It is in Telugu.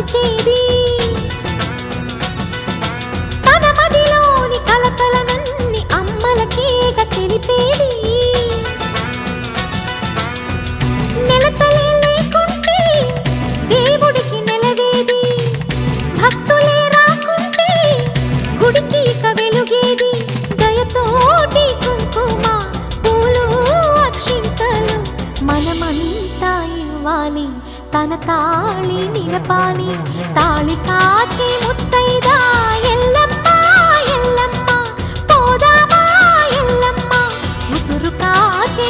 మరిచేది తన మదిలోని కలకలనన్ని అమ్మలకేగ తెలిపేది నెలతలే లేకుంటే దేవుడికి నెలవేది భక్తులే రాకుంటే గుడికి ఇక వెలుగేది దయతోటి కుంకుమ పూలు అక్షింతలు మనమంతా ఇవ్వాలి తన తాళి నిలపాలి తాళి కాచి ముత్తైదా ఎల్లమ్మ ఎల్లమ్మ పోదామా ఎల్లమ్మ ఉసురు కాచి